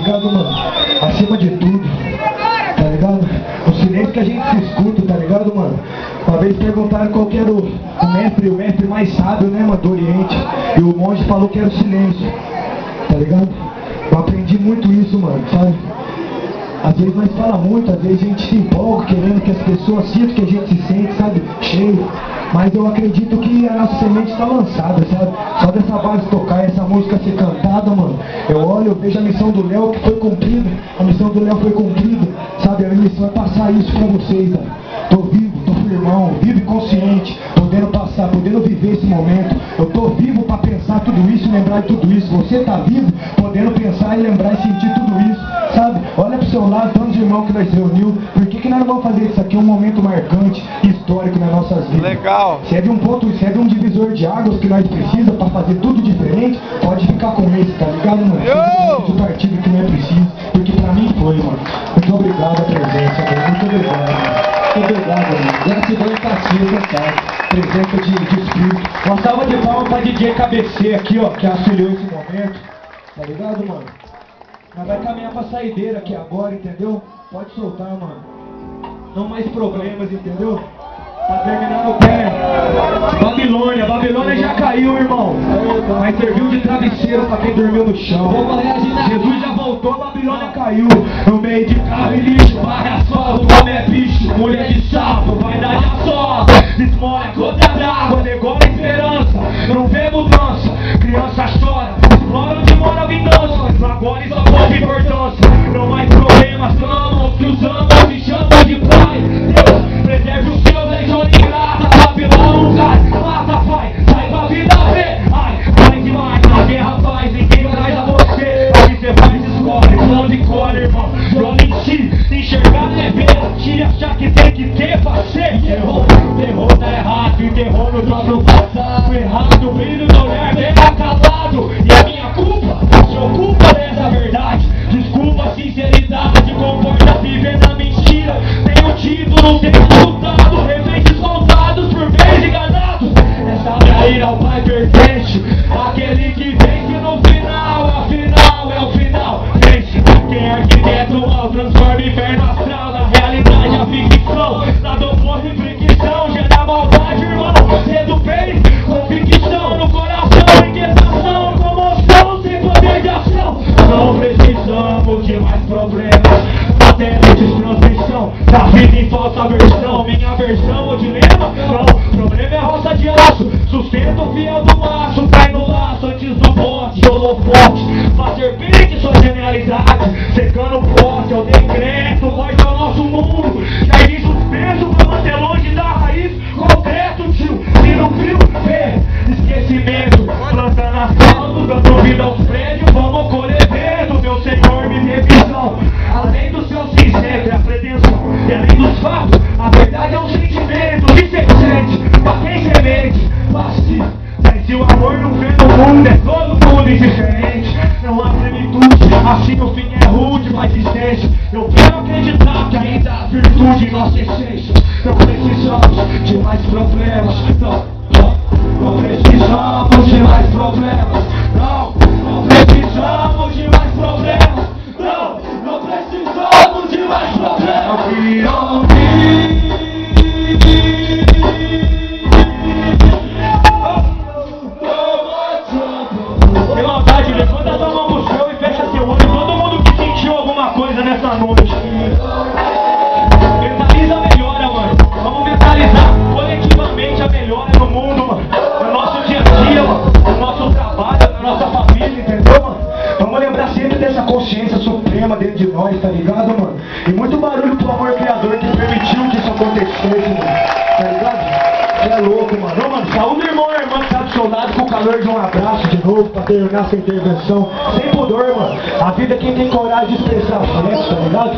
ligado, mano? Acima de tudo, tá ligado? O silêncio que a gente se escuta, tá ligado, mano? Uma vez perguntaram qual que era o mestre mais sábio, né, mano, do Oriente. E o monge falou que era o silêncio, tá ligado? Eu aprendi muito isso, mano, sabe? Às vezes nós falamos muito, às vezes a gente se empolga querendo que as pessoas sintam que a gente se sente, sabe, cheio. Mas eu acredito que a nossa semente está lançada, sabe? Só dessa base tocar, essa música ser cantada, mano. Eu olho, eu vejo a missão do Léo que foi cumprida. A missão do Léo foi cumprida, sabe? A missão é passar isso pra vocês, velho. Tô vivo, tô firmão, vivo e consciente, podendo passar, podendo viver esse momento. Eu tô vivo pra pensar tudo isso e lembrar de tudo isso. Você tá vivo, podendo pensar e lembrar e sentir tudo isso, sabe? Olha pro seu lado, tantos irmãos que nós reuniu. Por que nós não vamos fazer isso aqui? Um momento marcante, histórico nas nossas vidas. Legal. Serve um ponto, serve um divisor de águas que nós precisamos pra fazer tudo diferente. Pode ficar com esse, tá ligado, mano? De partido que não é preciso, porque pra mim foi, mano. Muito obrigado a presença, mano. Muito obrigado, mano. Muito obrigado, mano. Gratidão e paciência, tá? Presença de espírito. Uma salva de palmas pra DJ KBC aqui, ó, que auxiliou esse momento. Tá ligado, mano? Nós vai caminhar pra saideira aqui agora, entendeu? Pode soltar, mano. Não mais problemas, entendeu? Tá terminando o pé. Babilônia já caiu, irmão. Mas serviu de travesseiro pra quem dormiu no chão. Jesus já voltou, Babilônia caiu. No meio de carro e lixo, barra solo, homem é bicho, mulher de sapo, vai dar de assola. Desmolha gota d'água, negócio a esperança. Não vê mudança, criança chora. Explora onde mora a vingança, mas agora isso pode importância. Não mais problemas, clamam que os amam me chamam de pai. Deus, preserve os seus, legião de graça. Babilônia, cai, mata, pai, sai pra vida ver. Ai, vai demais, a guerra faz, ninguém traz a você. Aqui cê faz, escolhe, plano de cor, irmão. Plano em si, enxergar é ver. Te achar que tem que ter pra ser. Terror tá errado, enterrou no próprio passado. Errado, brilho do olhar, bem acabado. E a minha culpa, se ocupa dessa verdade. Desculpa a sinceridade, comporta viver na mentira. Tenho título, tenho lutado, repentes contados por vez enganados. Essa traíra ao pai pertence, aquele que vence no final, afinal é o final. Vence, quem arquiteta o mal transforma inferno astral. Na realidade a ficção, nada opõe fricção, gera maldade, irmão. Cedo bem, convicção no coração, inquietação, comoção, sem poder de ação. Não precisamos de mais problemas, até de transmissão. Da vida em falsa versão, minha versão ou dilema. Não, o problema é a roça de aço, sustento fiel do maço. Cai no laço antes do bote, holofote. Pra serpente, sua genialidade, secando o poste, é o decreto, morte ao nosso mundo. Jardim suspenso pra manter longe da raiz, concreto, tio. Tira o frio, esquecimento, plantando asfalto, dando vida aos prédios. Vamos colher vento, meu senhor, me dê visão. Além do seu sincero, é a pretensão. E além dos fatos, a verdade é um sentimento. Que cê sente, pra quem cê mente, passivo. Mas se o amor não vê no mundo, é todo mundo indiferente. Não há plenitude, assim o fim é rude, mas existente. Eu quero acreditar que ainda há virtude em nossa essência. Não precisamos de mais problemas. Não precisamos de mais problemas. Não precisamos de mais problemas. Não precisamos de mais problemas. Tem vontade, levanta tua mão pro céu e fecha seu olho. Todo mundo que sentiu alguma coisa nessa noite. Mentaliza a melhora, mano. Vamos mentalizar coletivamente a melhora no mundo, mano. No nosso dia a dia, mano. No nosso trabalho, na nossa família, entendeu, mano? Vamos lembrar sempre dessa consciência suprema dentro de nós, tá ligado, mano? E muito barulho pro amor criador que permitiu que isso acontecesse, mano. Tá ligado? É louco, mano. Ô, mano, saúde, irmão e irmã que tá do seu lado, com o calor de um abraço de novo pra terminar essa intervenção. Sem pudor, mano. A vida é quem tem coragem de expressar afeto, tá ligado?